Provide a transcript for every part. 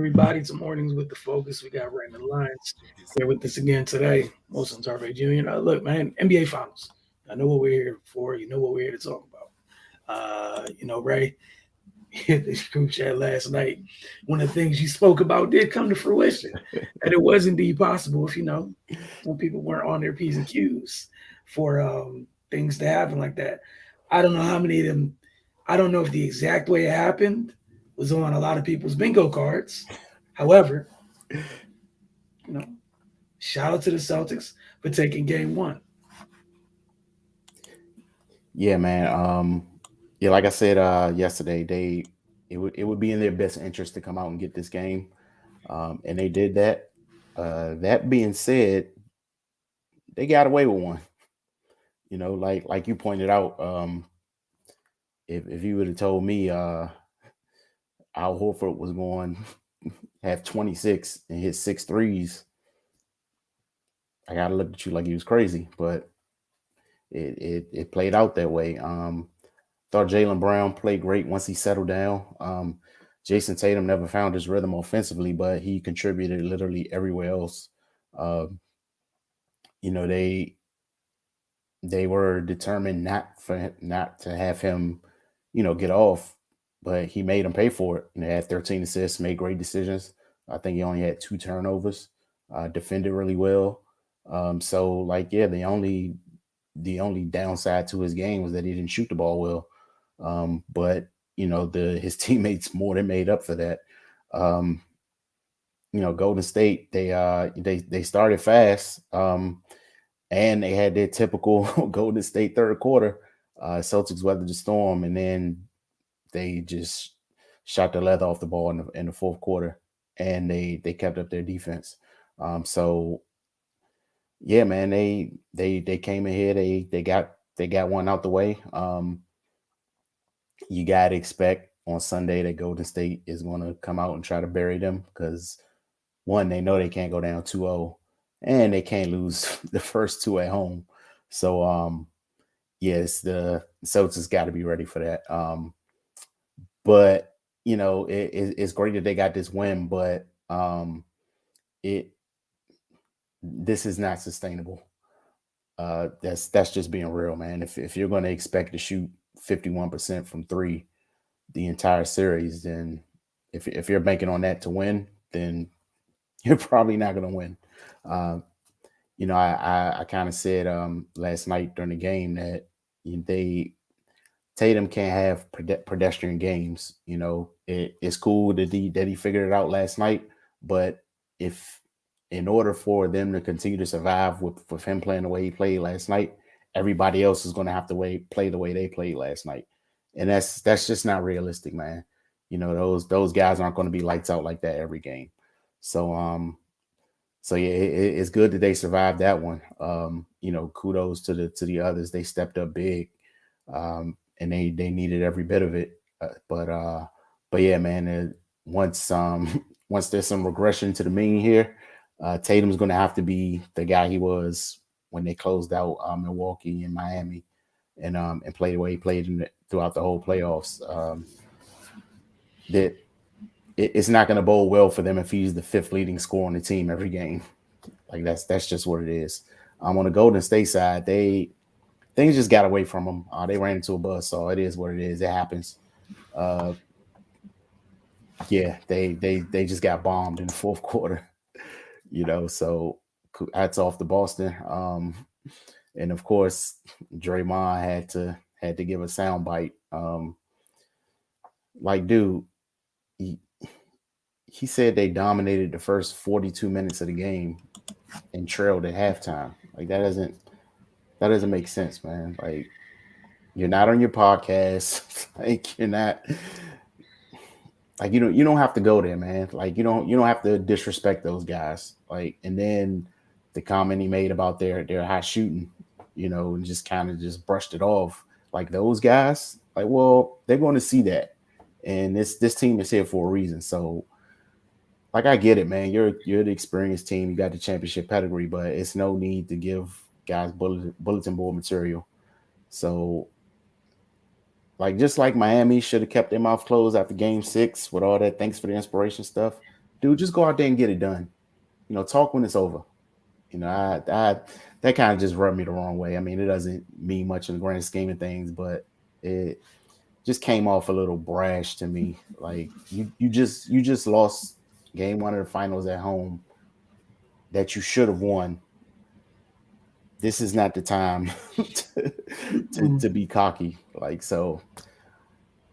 everybody to Mornings with the Focus. We got Raymond Lyons here with us again today. Wilson Tarvey Jr. Look, man, NBA Finals. I know what we're here for. You know what we're here to talk about. Ray, hit this group chat last night. One of the things you spoke about did come to fruition, and it was indeed possible if some people weren't on their P's and Q's for things to happen like that. I don't know how many of them. I don't know if the exact way it happened was on a lot of people's bingo cards. However, shout out to the Celtics for taking game one. Yeah, man. Yeah, like I said yesterday, it would be in their best interest to come out and get this game, and they did that. That being said, they got away with one. Like you pointed out, if you would have told me Al Horford was going to have 26 and hit six threes, I gotta look at you like he was crazy. But it played out that way. Thought Jaylen Brown played great once he settled down. Jason Tatum never found his rhythm offensively, but he contributed literally everywhere else. Uh, they were determined not to have him, get off, but he made them pay for it. Had 13 assists, made great decisions. I think he only had two turnovers. Defended really well. So like, yeah, the only downside to his game was that he didn't shoot the ball well. But his teammates more than made up for that. Um, Golden State, they started fast, and they had their typical Golden State third quarter. Celtics weathered the storm, and then they just shot the leather off the ball in the fourth quarter, and they kept up their defense. So yeah, man, they came in here. They got one out the way. You gotta expect on Sunday that Golden State is going to come out and try to bury them because one, they know they can't go down 2-0, and they can't lose the first two at home. So yes, the Celtics got to be ready for that. But it's great that they got this win, but it this is not sustainable. That's just being real, man. If you're going to expect to shoot 51% from three the entire series, then if you're banking on that to win, then you're probably not going to win. Uh, I kind of said last night during the game that they Tatum can't have pedestrian games. It's cool that he figured it out last night, but if in order for them to continue to survive with him playing the way he played last night, everybody else is going to have to play the way they played last night, and that's just not realistic, man. Those guys aren't going to be lights out like that every game. So yeah, it's good that they survived that one. Kudos to the others. They stepped up big, and they needed every bit of it. But yeah, man. Once once there's some regression to the mean here, Tatum's going to have to be the guy he was when they closed out Milwaukee and Miami, and play the way he played throughout the whole playoffs. That it's not going to bode well for them if he's the fifth leading scorer on the team every game. Like that's just what it is. On the Golden State side, things just got away from them. They ran into a bus, so it is what it is. It happens. Uh, yeah, they just got bombed in the fourth quarter. So hats off to Boston. And of course, Draymond had to give a sound bite. Like, dude, he said they dominated the first 42 minutes of the game and trailed at halftime. Like that doesn't make sense, man. Like, you're not on your podcast. Like, you're not, like, you don't have to go there, man. Like, you don't have to disrespect those guys. Like, and then the comment he made about their high shooting, and just kind of just brushed it off. Like, those guys, like, well, they're going to see that, and this team is here for a reason. So, like, I get it, man. You're the experienced team. You got the championship pedigree, but it's no need to give guys bulletin board material. So, like, just like Miami should have kept their mouth closed after Game 6 with all that "thanks for the inspiration" stuff. dude, just go out there and get it done. Talk when it's over. I that kind of just rubbed me the wrong way. I mean, it doesn't mean much in the grand scheme of things, but it just came off a little brash to me. Like you just lost game one of the finals at home that you should have won. This is not the time to be cocky. Like, so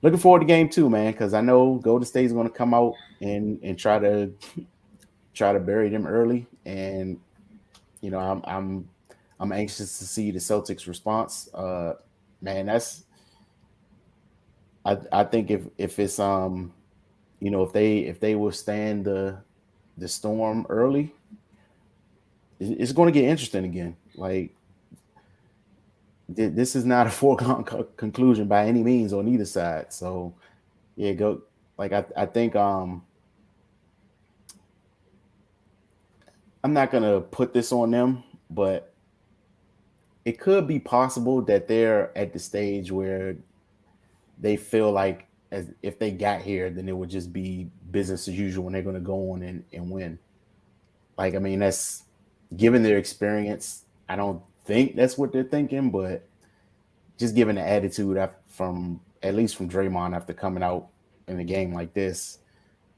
looking forward to game two, man, because I know Golden State is going to come out and try to bury them early, and I'm anxious to see the Celtics response. Man, I think if it's if they withstand the storm early, it's going to get interesting again. Like, this is not a foregone conclusion by any means on either side. So yeah, go. Like, I think I'm not gonna put this on them, but it could be possible that they're at the stage where they feel like, as if they got here, then it would just be business as usual and they're going to go on and win. Like, I mean, that's given their experience. I don't think that's what they're thinking, but just given the attitude from at least from Draymond after coming out in a game like this,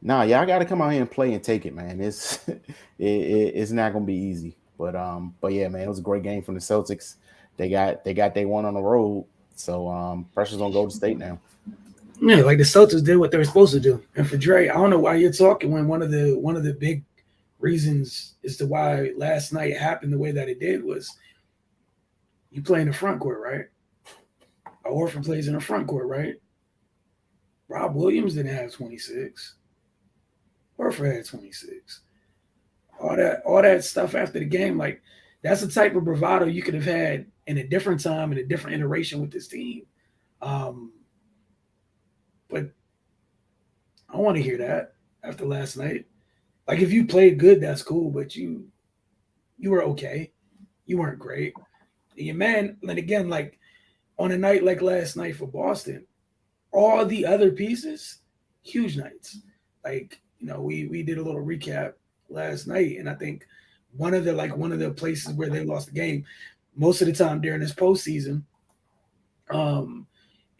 nah, y'all got to come out here and play and take it, man. It's not going to be easy, but yeah, man, it was a great game from the Celtics. They got they one on the road, so pressure's on Golden State now. Yeah, like the Celtics did what they were supposed to do. And for Dre, I don't know why you're talking when one of the big reasons as to why last night happened the way that it did was you play in the front court, right? Horford plays in the front court, right? Rob Williams didn't have 26. Horford had 26. All that stuff after the game, like, that's the type of bravado you could have had in a different time, in a different iteration with this team. But I want to hear that after last night. Like, if you played good, that's cool, but you were okay. You weren't great. And your man, and again, like on a night like last night for Boston, all the other pieces, huge nights. Like, we did a little recap last night, and I think one of the places where they lost the game most of the time during this postseason,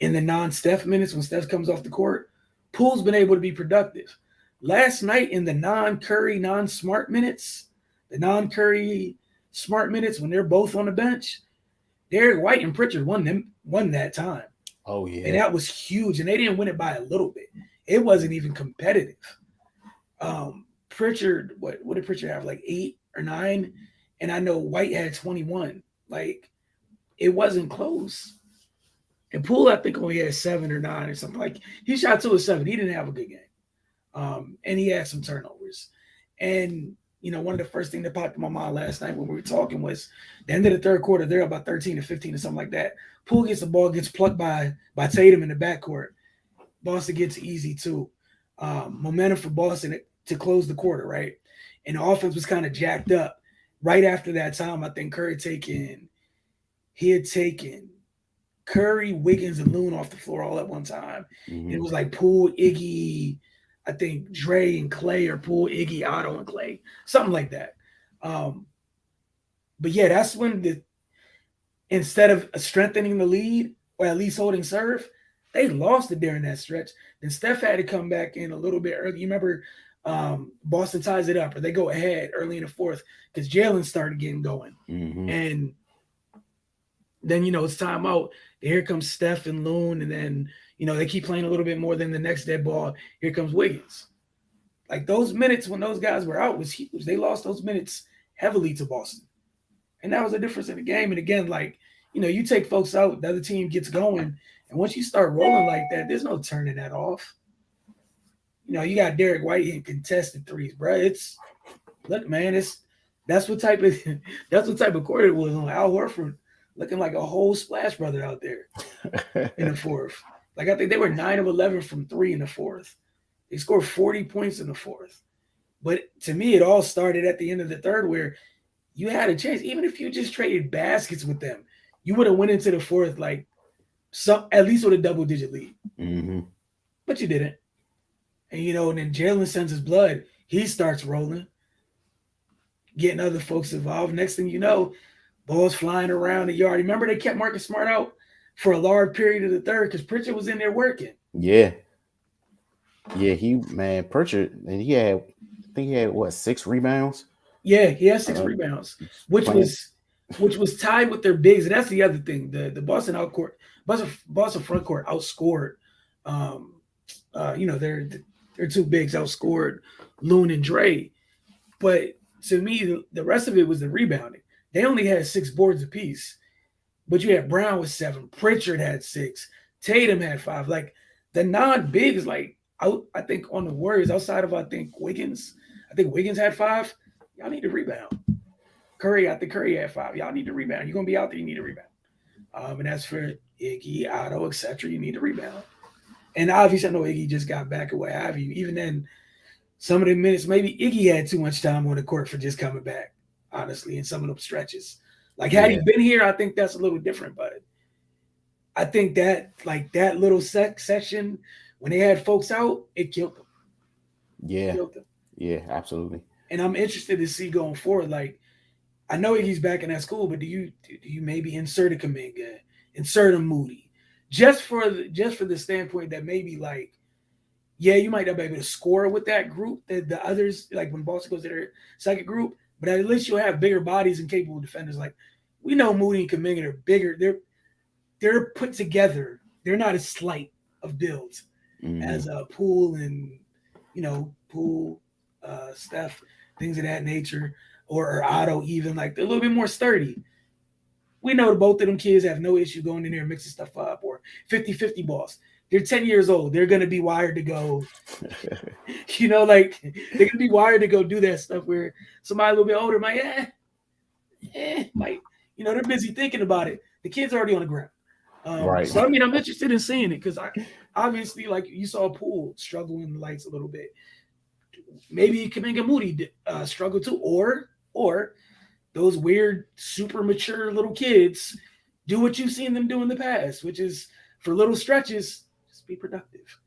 in the non-Steph minutes when Steph comes off the court, Poole's been able to be productive. Last night in the non-Curry, non-Smart minutes, the non-Curry Smart minutes when they're both on the bench, Derek White and Pritchard won that time. Oh yeah, and that was huge. And they didn't win it by a little bit. It wasn't even competitive. Pritchard, what did Pritchard have? Like 8 or 9, and I know White had 21. Like, it wasn't close. And Poole, I think, only had 7 or 9 or something. Like, he shot 2 or 7. He didn't have a good game. And he had some turnovers. And, one of the first things that popped in my mind last night when we were talking was the end of the third quarter, they're about 13 or 15 or something like that. Poole gets the ball, gets plucked by Tatum in the backcourt. Boston gets easy, too. Momentum for Boston to close the quarter, right? And the offense was kind of jacked up. Right after that time, I think Curry had taken Curry, Wiggins, and Loon off the floor all at one time. Mm-hmm. And it was like Poole, Iggy, I think Dre and Clay, or Poole, Iggy, Otto, and Clay, something like that. But yeah, that's when instead of strengthening the lead or at least holding serve, they lost it during that stretch. Then Steph had to come back in a little bit early. You remember Boston ties it up, or they go ahead early in the fourth because Jalen started getting going. Mm-hmm. And then, it's timeout. Here comes Steph and Loon, and then, they keep playing a little bit more than the next dead ball. Here comes Wiggins. Like, those minutes when those guys were out was huge. They lost those minutes heavily to Boston. And that was the difference in the game. And again, like, you take folks out, the other team gets going. And once you start rolling like that, there's no turning that off. You got Derek White hitting contested threes, bro. Look, man, that's what type of court it was on. Al Horford looking like a whole splash brother out there in the fourth. Like, I think they were 9 of 11 from 3 in the fourth. They scored 40 points in the fourth. But to me, it all started at the end of the third, where you had a chance. Even if you just traded baskets with them, you would have went into the fourth like at least with a double-digit lead. Mm-hmm. But you didn't. And, and then Jalen sends his blood. He starts rolling, getting other folks involved. Next thing you know, balls flying around the yard. Remember they kept Marcus Smart out for a large period of the third because Pritchard was in there working. Yeah. Yeah, Pritchard, and I think he had what, 6 rebounds? Yeah, he has 6 rebounds, which playing. was tied with their bigs. And that's the other thing. The Boston front court outscored their 2 bigs outscored Loon and Dre. But to me, the rest of it was the rebounding. They only had 6 boards apiece. But you had Brown with 7, Pritchard had 6, Tatum had 5. Like the non-bigs, like I think on the Warriors, outside of Wiggins had 5. Y'all need to rebound. Curry had 5. Y'all need to rebound. You're gonna be out there, you need to rebound. And that's for Iggy, Otto, etc. You need to rebound. And obviously, I know Iggy just got back or what have you. Even then, some of the minutes, maybe Iggy had too much time on the court for just coming back, honestly, in some of them stretches. Like, had he been here, I think that's a little different. But I think that, like, that little section, when they had folks out, it killed them. Yeah. Yeah, absolutely. And I'm interested to see going forward. Like, I know Iggy's back in that school, but do you maybe insert a Kuminga, insert a Moody, just for the standpoint that maybe, like, yeah, you might not be able to score with that group that the others, like when Boston goes to their second group, but at least you'll have bigger bodies and capable defenders. Like, we know Moody and Kuminga are bigger. They're put together. They're not as slight of builds as Poole and Poole, Steph, things of that nature, or Otto even. Like, they're a little bit more sturdy. We know both of them kids have no issue going in there and mixing stuff up, or 50-50 balls. They're 10 years old. They're going to be wired to go, like, they're going to be wired to go do that stuff where somebody a little bit older might, they're busy thinking about it. The kid's already on the ground. Right. So, I mean, I'm interested in seeing it because obviously, like, you saw Poole struggle in the lights a little bit. Maybe Kuminga Moody struggle too, or those weird, super mature little kids do what you've seen them do in the past, which is for little stretches, just be productive.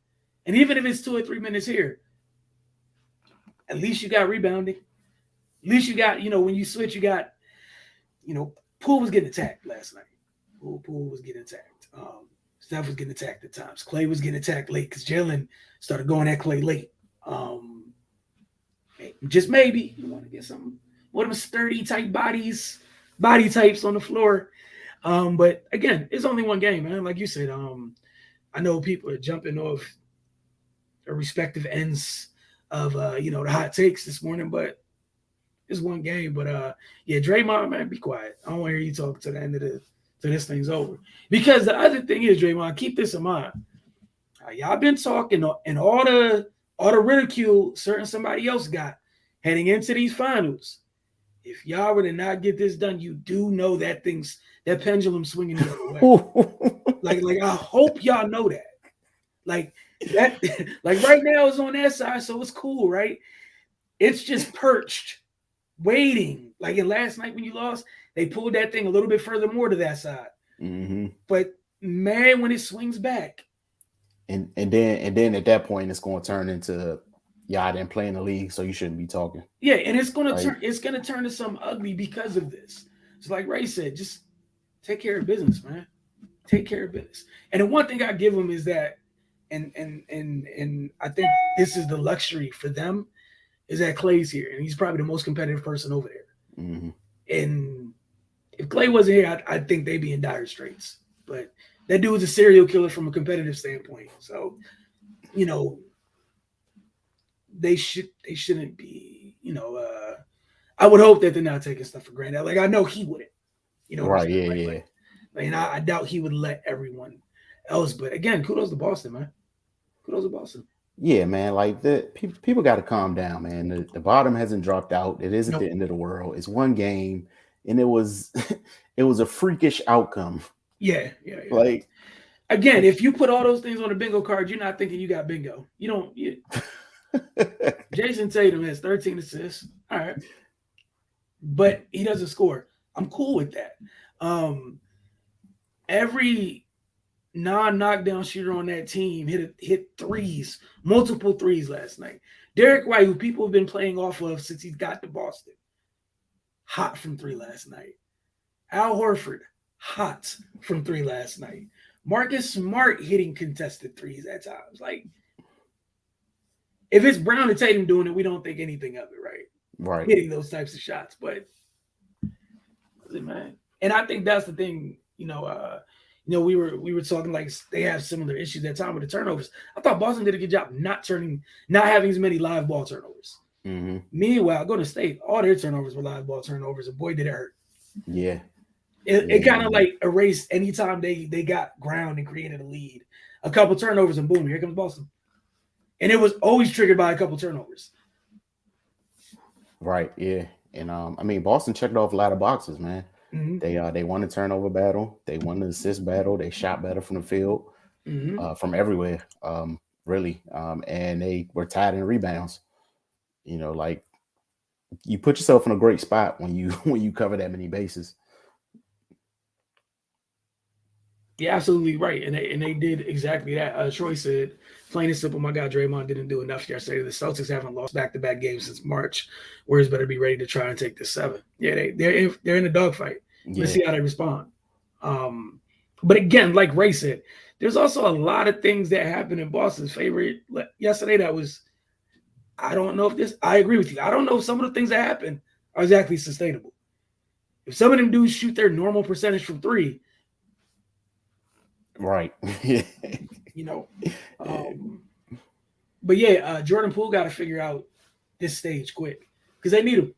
And even if it's 2 or 3 minutes here, at least you got rebounding. At least you got, when you switch, you got, Poole was getting attacked last night. Poole was getting attacked. Steph was getting attacked at times. Clay was getting attacked late because Jalen started going at Clay late. Just maybe you want to get some one of them sturdy type body types on the floor. But again, it's only one game, man. Like you said, I know people are jumping off their respective ends of the hot takes this morning, but it's one game. But Draymond, man, be quiet. I don't want to hear you talk to the end of till this thing's over. Because the other thing is, Draymond, keep this in mind. Y'all been talking and all the ridicule certain somebody else got heading into these finals. If y'all were to not get this done, you do know that pendulum swinging the other way. like I hope y'all know that. Like that, like right now it's on that side, so it's cool, right? It's just perched, waiting. Like in last night when you lost, they pulled that thing a little bit further more to that side. Mm-hmm. But man, when it swings back, and then at that point, it's going to turn into y'all didn't play in the league, so you shouldn't be talking. Yeah, and it's going to turn to something ugly because of this. It's like Ray said, just take care of business, man. Take care of business. And the one thing I give them is that, and I think this is the luxury for them, is that Clay's here, and he's probably the most competitive person over there. Mm-hmm. And if Clay wasn't here, I think they'd be in dire straits. But that dude was a serial killer from a competitive standpoint. So, they shouldn't be, I would hope that they're not taking stuff for granted. Like, I know he wouldn't, Right, yeah. Like, I doubt he would let everyone else. But again, kudos to Boston, man. Kudos to Boston. Yeah, man. Like people got to calm down, man. The bottom hasn't dropped out. It isn't the end of the world. It's one game, and it was a freakish outcome. Yeah. Like, again, if you put all those things on a bingo card, you're not thinking you got bingo. You don't. Jason Tatum has 13 assists. All right, but he doesn't score. I'm cool with that. Every non-knockdown shooter on that team hit threes, multiple threes last night. Derek White, who people have been playing off of since he got to Boston, hot from 3 last night. Al Horford, hot from 3 last night. Marcus Smart hitting contested threes at times. Like, if it's Brown and Tatum doing it, we don't think anything of it, right? Right. Hitting those types of shots. But, man. And I think that's the thing, we were talking like they have similar issues at time with the turnovers. I thought Boston did a good job not having as many live ball turnovers. Mm-hmm. Meanwhile, Golden State, all their turnovers were live ball turnovers, and boy, did it hurt. Yeah. It kind of like erased anytime they got ground and created a lead. A couple turnovers and boom, here comes Boston. And it was always triggered by a couple turnovers. Right, yeah. And Boston checked off a lot of boxes, man. Mm-hmm. They won the turnover battle, they won the assist battle, they shot better from the field, from everywhere, really. And they were tied in rebounds. Like, you put yourself in a great spot when you cover that many bases. Yeah, absolutely right. And they did exactly that. Troy said, plain and simple, my guy Draymond didn't do enough yesterday. The Celtics haven't lost back-to-back games since March. Warriors better be ready to try and take this 7. Yeah, they're in a dogfight. Let's see how they respond. But again, like Ray said, there's also a lot of things that happened in Boston's favor yesterday that was, I don't know if I agree with you. I don't know if some of the things that happened are exactly sustainable. If some of them dudes shoot their normal percentage from 3, right. But yeah, Jordan Poole got to figure out this stage quick because they need him.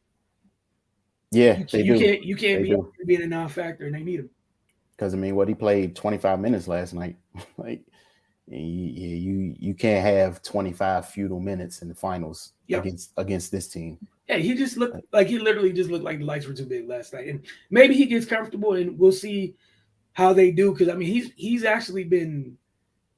Yeah, you can't be being a non-factor, and they need him. Because what he played 25 minutes last night. Like, you can't have 25 futile minutes in the finals against this team. Yeah, he just looked like he literally just looked like the lights were too big last night, and maybe he gets comfortable, and we'll see how they do. Because he's actually been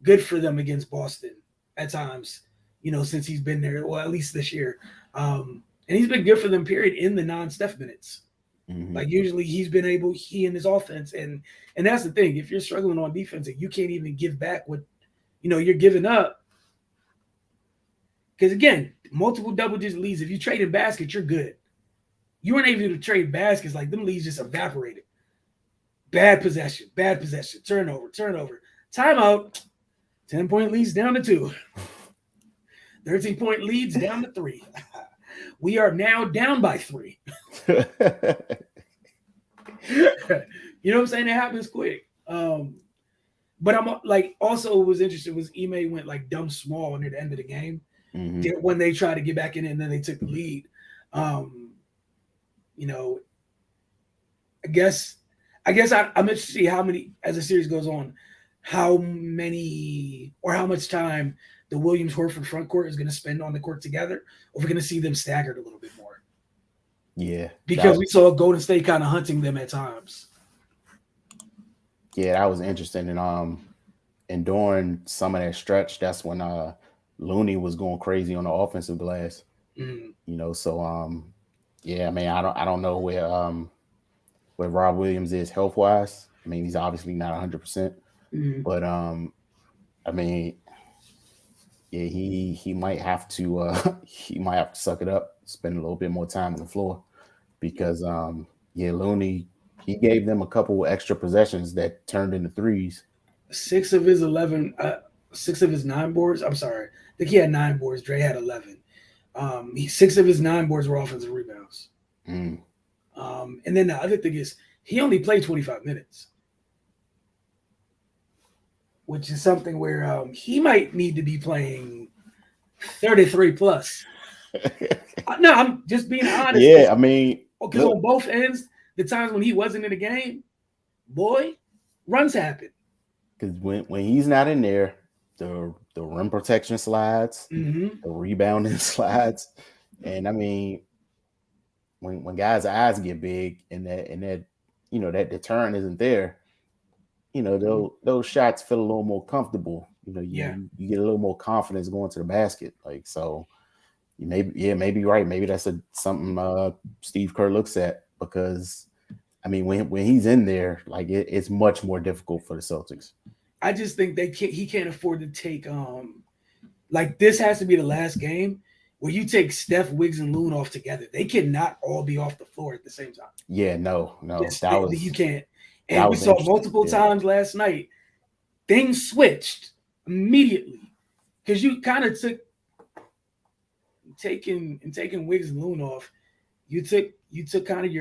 good for them against Boston at times, since he's been there. Well, at least this year, and he's been good for them. Period in the non-Steph minutes. Mm-hmm. Like usually he's been able, he and his offense, and that's the thing. If you're struggling on defense and you can't even give back what you're giving up, because again, multiple double-digit leads. If you trade in baskets, you're good. You weren't able to trade baskets, like them leads just evaporated. Bad possession, turnover, timeout. 10-point leads down to 2. 13-point leads down to 3. We are now down by 3. You know what I'm saying? It happens quick. But I'm like, also what was interesting was Ime went like dumb small near the end of the game when they tried to get back in it, and then they took the lead. I guess I'm interested to see how many, as the series goes on, how many or how much time the Williams Horford front court is going to spend on the court together, or if we're going to see them staggered a little bit more. Yeah. Because we saw Golden State kind of hunting them at times. Yeah, that was interesting. And during some of that stretch, that's when Looney was going crazy on the offensive glass. So yeah, I don't know where Rob Williams is health wise. He's obviously not 100%. But yeah, he might have to suck it up, spend a little bit more time on the floor, because Looney, he gave them a couple extra possessions that turned into threes. 6 of his 9 boards. I'm sorry, I think he had 9 boards. Dre had 11. 6 of his 9 boards were offensive rebounds. And then the other thing is he only played 25 minutes. Which is something where he might need to be playing 33 plus. No, I'm just being honest. Yeah, because on both ends, the times when he wasn't in the game, boy, runs happen. Because when he's not in there, the rim protection slides, the rebounding slides, and when guys' eyes get big and that that deterrent isn't there, those shots feel a little more comfortable. You get a little more confidence going to the basket. Like, so you maybe right. Maybe that's something Steve Kerr looks at, because when he's in there, like it's much more difficult for the Celtics. I just think he can't afford to take like this has to be the last game where you take Steph, Wiggs, and Loon off together. They cannot all be off the floor at the same time. Yeah, no, You can't. And we saw multiple times last night, things switched immediately because you kind of took taking Wiggs and Loon off. You took kind of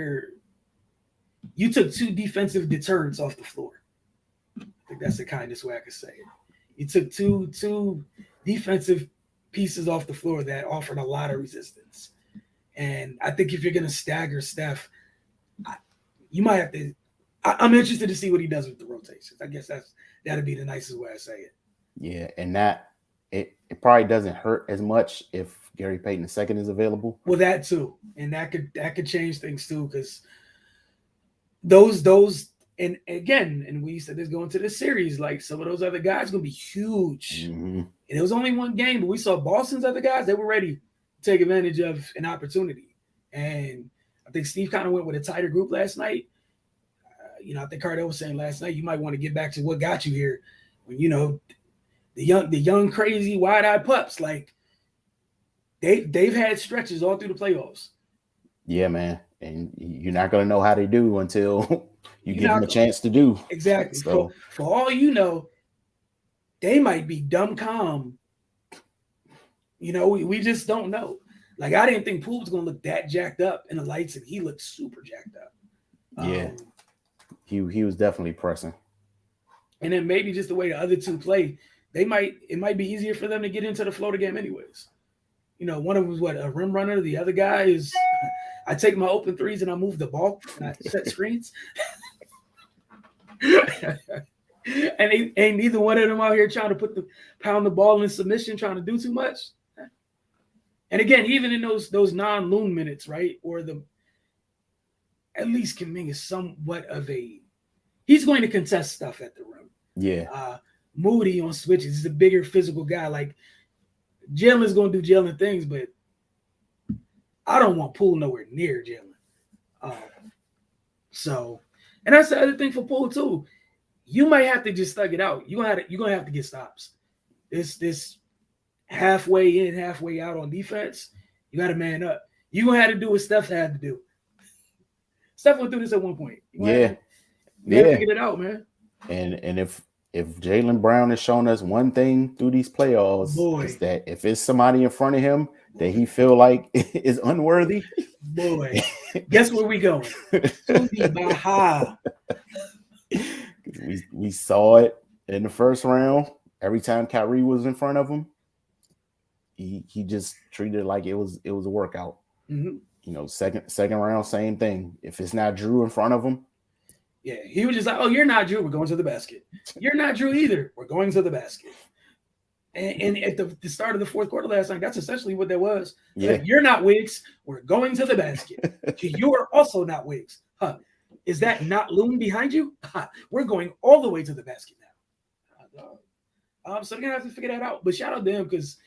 you took two defensive deterrents off the floor. I think that's the kindest way I could say it. You took two defensive pieces off the floor that offered a lot of resistance. And I think if you're going to stagger Steph, you might have to. I'm interested to see what he does with the rotations. I guess that'd be the nicest way I say it. Yeah, and that it probably doesn't hurt as much if Gary Payton II is available. Well, that too, and that could change things too, because those and again, and we said this going to this series, like some of those other guys gonna be huge. Mm-hmm. And it was only one game, but we saw Boston's other guys; they were ready to take advantage of an opportunity. And I think Steve kind of went with a tighter group last night. I think Cardell was saying last night, you might want to get back to what got you here. When the young crazy wide-eyed pups, like they've had stretches all through the playoffs. Yeah, man, and you're not gonna know how they do until you give them a chance to do. Exactly. So for all you know, they might be dumb calm. We just don't know. Like I didn't think Poole was gonna look that jacked up in the lights, and he looked super jacked up. Yeah. He was definitely pressing. And then maybe just the way the other two play, it might be easier for them to get into the flow of the game anyways. One of them was a rim runner. The other guy is I take my open threes and I move the ball and I set screens. And ain't neither one of them out here trying to pound the ball in submission, trying to do too much. And again, even in those non-Loon minutes, right? Or at least Kuminga is somewhat of he's going to contest stuff at the rim. Yeah. Moody on switches. He's a bigger physical guy. Like Jalen's going to do Jalen things, but I don't want Poole nowhere near Jalen. And that's the other thing for Poole too. You might have to just thug it out. You're gonna have to get stops. This halfway in, halfway out on defense. You got to man up. You're gonna have to do what Steph had to do. Steph went through this at one point. You gotta figure it out, man. And if Jaylen Brown has shown us one thing through these playoffs, is that if it's somebody in front of him that he feel like is unworthy, guess where we going? To the Baja. We saw it in the first round. Every time Kyrie was in front of him, he just treated it like it was a workout. Mm-hmm. Second round, same thing. If it's not Drew in front of him, yeah, he was just like, "Oh, you're not Drew. We're going to the basket. You're not Drew either. We're going to the basket." And at the start of the fourth quarter last night, that's essentially what that was. Yeah, like, you're not Wiggs. We're going to the basket. You are also not Wiggs. Huh? Is that not Loon behind you? We're going all the way to the basket now. So they're gonna have to figure that out. But shout out to them because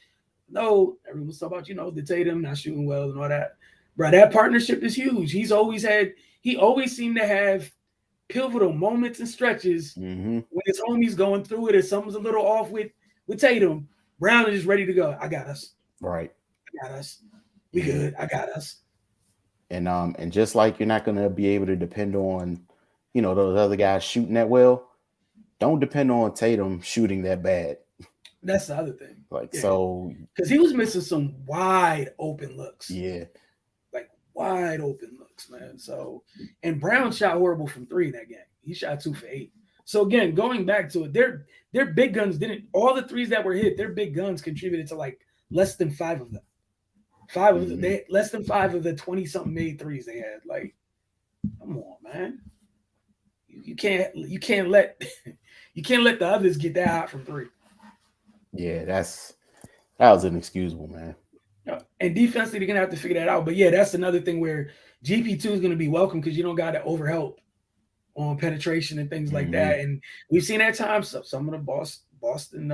everyone's talking about the Tatum not shooting well and all that. Bro, that partnership is huge. He always seemed to have pivotal moments and stretches when his homie's going through it or something's a little off with Tatum. Brown is just ready to go. I got us. Right. I got us. We good. I got us. And just like you're not gonna be able to depend on, those other guys shooting that well, don't depend on Tatum shooting that bad. That's the other thing. Because he was missing some wide open looks. Yeah. Like wide open looks, man. So, and Brown shot horrible from 3 in that game. He shot 2 for 8. So again, going back to it, their big guns didn't. All the threes that were hit, their big guns contributed to like less than 5 of them. 5 of them, less than 5 of the 20-something made threes they had. Like, come on, man. You can't let the others get that hot from 3. Yeah, that was inexcusable, man. And defensively, they're gonna have to figure that out. But yeah, that's another thing where GP2 is gonna be welcome because you don't got to overhelp on penetration and things like that. And we've seen at times some of the Boston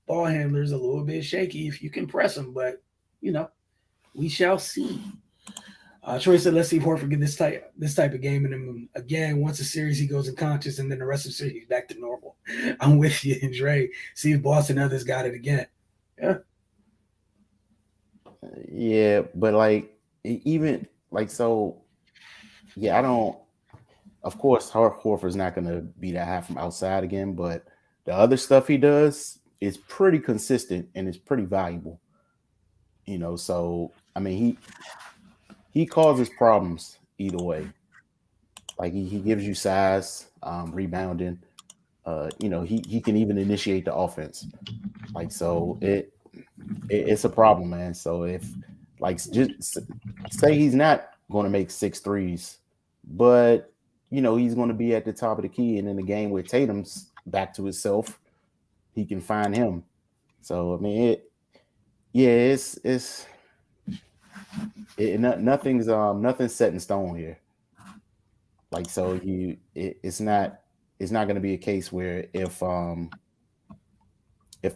ball handlers a little bit shaky if you can press them, but we shall see. Troy said, let's see if Horford get this type of game in him again. Once a series, he goes unconscious, and then the rest of the series, he's back to normal. I'm with you, and Dre. See if Boston and others got it again. Yeah. Yeah, but like even like so, yeah, I don't. Of course, Horford's not going to be that high from outside again, but the other stuff he does is pretty consistent and it's pretty valuable. So I mean, he causes problems either way. Like he gives you size, rebounding. He can even initiate the offense. Like so, it's a problem, man. So if like just say he's not going to make 6 threes, but he's going to be at the top of the key, and in the game where Tatum's back to himself, he can find him. So I mean, nothing's set in stone here. Like so, it's not going to be a case where if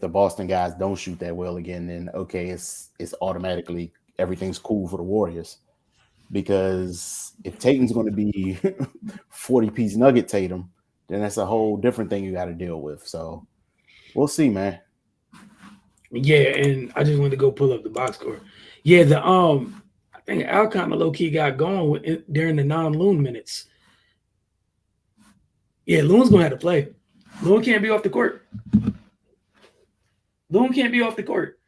the Boston guys don't shoot that well again, then okay, it's automatically everything's cool for the Warriors. Because if Tatum's going to be 40-piece nugget Tatum, then that's a whole different thing you got to deal with. So we'll see, man. Yeah, and I just wanted to go pull up the box score. Yeah, I think Al kind of low key got going during the non-Loon minutes. Yeah, Loon's gonna have to play. Loon can't be off the court. Loon can't be off the court.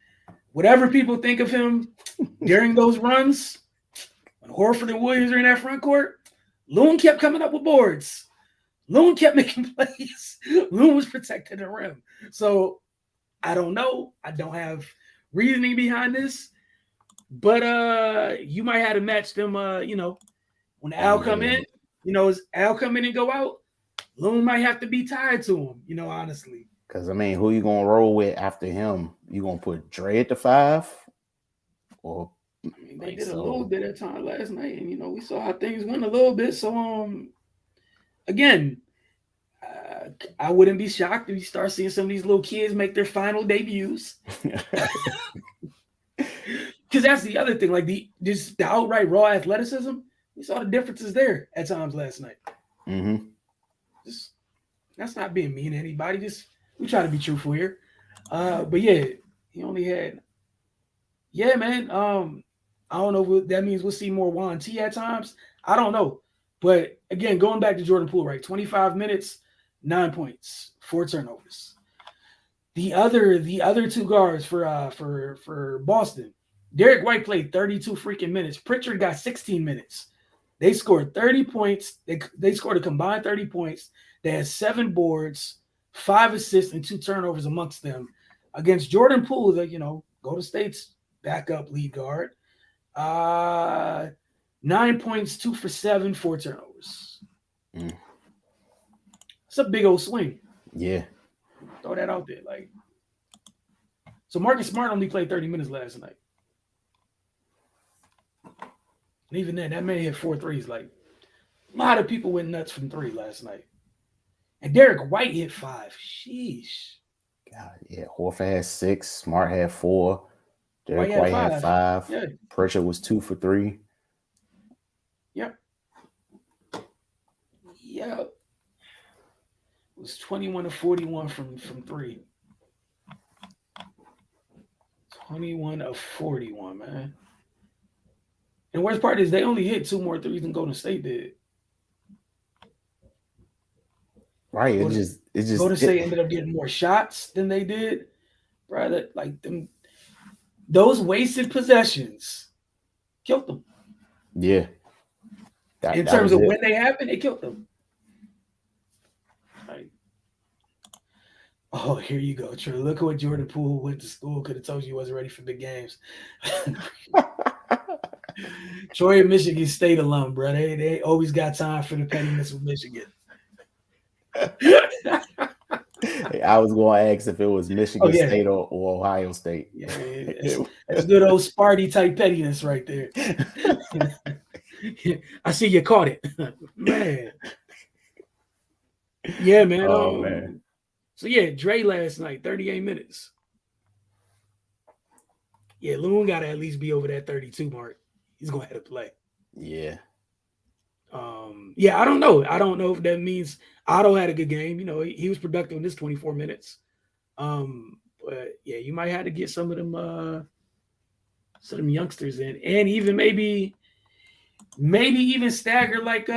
Whatever people think of him during those runs, when Horford and Williams are in that front court, Loon kept coming up with boards. Loon kept making plays. Loon was protecting the rim. So I don't know. I don't have reasoning behind this. But you might have to match them, when Al come in, as Al come in and go out, Loon might have to be tied to him, honestly. Because I mean, who you gonna roll with after him? You gonna put Dre at the 5? Or I mean, they did a little bit of time last night, and we saw how things went a little bit. So again, I wouldn't be shocked if you start seeing some of these little kids make their final debuts. Because that's the other thing, like the outright raw athleticism. We saw the differences there at times last night. Mm-hmm. That's not being mean to anybody. We try to be truthful here. But yeah, he only had. Yeah, man. I don't know what that means. We'll see more Juan T at times. I don't know. But again, going back to Jordan Poole, right? 25 minutes, 9 points, 4 turnovers. The other two guards for Boston, Derek White played 32 freaking minutes. Pritchard got 16 minutes. They scored 30 points. They scored a combined 30 points. They had 7 boards, 5 assists, and 2 turnovers amongst them against Jordan Poole, the Golden State's backup lead guard. 9 points, 2 for 7, 4 turnovers. It's a big old swing. Yeah. Throw that out there. So Marcus Smart only played 30 minutes last night. And even then, that man hit 4 threes. A lot of people went nuts from 3 last night. And Derek White hit 5. Sheesh. God, yeah. Horford had 6. Smart had 4. Derek White had 5. Yeah. Pritchard was 2 for 3. Yep. It was 21 to 41 from 3. 21 of 41, man. And worst part is they only hit 2 more threes than Golden State did. Right. Golden State ended up getting more shots than they did. Bro, those wasted possessions killed them. Yeah. In terms of when they happened, it killed them. Oh, here you go, Trey. Look at what Jordan Poole went to school. Could have told you he wasn't ready for big games. Troy and Michigan State alum, bro. They always got time for the pettiness with Michigan. I was going to ask if it was Michigan State or Ohio State. Yeah, that's good old Sparty type pettiness right there. I see you caught it, man. Yeah, man. Oh man. So yeah, Dre last night, 38 minutes. Yeah, Loon got to at least be over that 32 mark. He's gonna have to play. Yeah. Yeah, I don't know. I don't know if that means Otto had a good game. He was productive in this 24 minutes. But yeah, you might have to get some of them some of them youngsters in, and even maybe even stagger like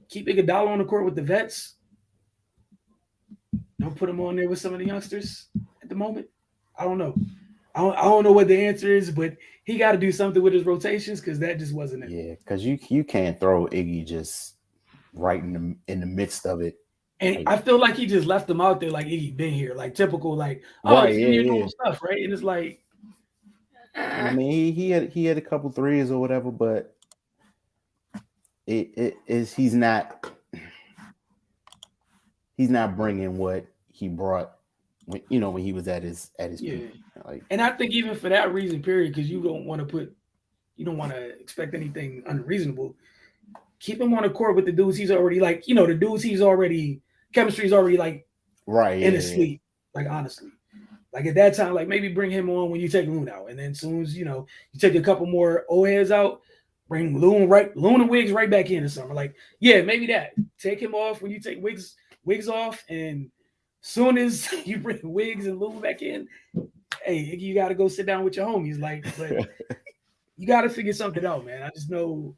keep Iguodala on the court with the vets. Don't put him on there with some of the youngsters at the moment. I don't know. I don't know what the answer is, but he got to do something with his rotations because that just wasn't it. Yeah, because you can't throw Iggy just right in the midst of it. And like, I feel like he just left him out there like Iggy been here, like typical, like right, it's your normal stuff, right? And it's like, I mean, he had a couple threes or whatever, but he's not bringing what he brought when he was at his peak. Like, and I think even for that reason, period, because you don't want to expect anything unreasonable. Keep him on the court with the dudes he's already like, the dudes he's already chemistry's already like right in his sleep. Like honestly. Like at that time, like maybe bring him on when you take Loon out. And then as soon as you take a couple more old heads out, bring Loon and Wiggs right back in the summer. Like, yeah, maybe that. Take him off when you take Wiggs off, and soon as you bring Wiggs and Loon back in, hey, you gotta go sit down with your homies. Like, but you gotta figure something out, man. I just know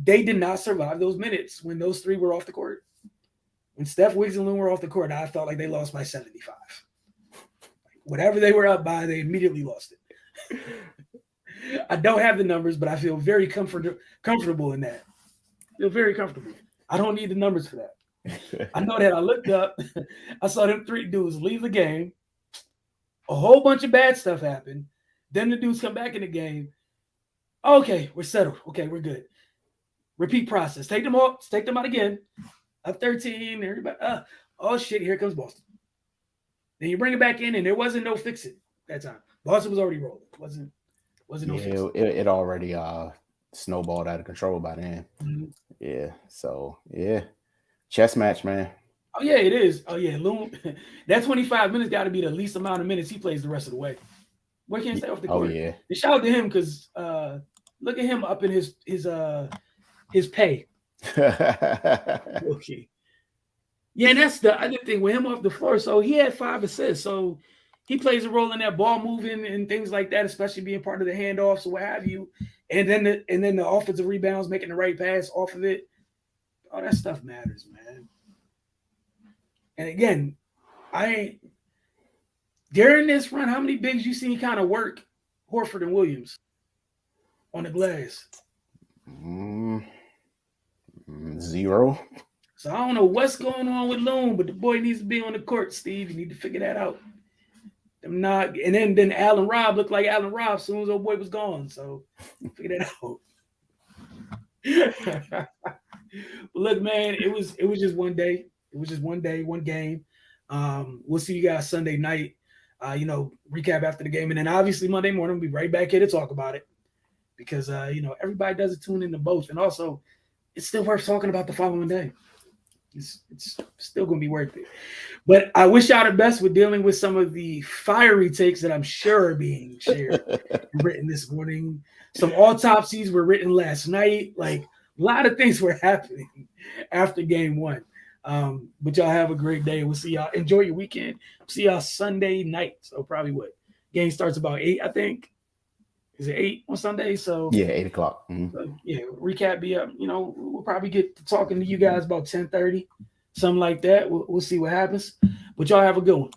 they did not survive those minutes when those three were off the court. When Steph, Wiggs, and Loon were off the court, I felt like they lost by 75. Whatever they were up by, they immediately lost it. I don't have the numbers, but I feel very comfortable in that. I feel very comfortable. I don't need the numbers for that. I know that I looked up. I saw them three dudes leave the game. A whole bunch of bad stuff happened. Then the dudes come back in the game. Okay, we're settled. Okay, we're good. Repeat process. Take them off. Take them out again. Up 13. Everybody. Oh shit! Here comes Boston. Then you bring it back in, and there wasn't no fix it that time. Boston was already rolling. Wasn't no fix it. It already snowballed out of control by then. Mm-hmm. Yeah. So yeah, chess match, man. Oh yeah, it is. Oh yeah, Loon. That 25 minutes got to be the least amount of minutes he plays the rest of the way. Why can't stay off the court? Oh yeah. And shout out to him because look at him up in his pay. Okay. Yeah, and that's the other thing with him off the floor. So he had 5 assists. So he plays a role in that ball moving and things like that, especially being part of the handoffs or what have you. And then the offensive rebounds, making the right pass off of it. All that stuff matters, man. And again, during this run, how many bigs you seen kind of work Horford and Williams on the glass? 0. So I don't know what's going on with Loon, but the boy needs to be on the court, Steve. You need to figure that out. And then Allen Robb looked like Allen Robb as soon as old boy was gone. So figure that out. Look, man, it was just one day. It was just one day, one game. We'll see you guys Sunday night. Recap after the game, and then obviously Monday morning we'll be right back here to talk about it because everybody doesn't tune into both, and also it's still worth talking about the following day. It's still gonna be worth it. But I wish y'all the best with dealing with some of the fiery takes that I'm sure are being shared and written this morning. Some autopsies were written last night. Like a lot of things were happening after game one. But y'all have a great day. We'll see y'all. Enjoy your weekend. See y'all Sunday night. So probably game starts about 8, I think. Is it 8 on Sunday? So yeah, 8 o'clock. Mm-hmm. Recap be up. We'll probably get to talking to you guys about 10:30, something like that. We'll see what happens. But y'all have a good one.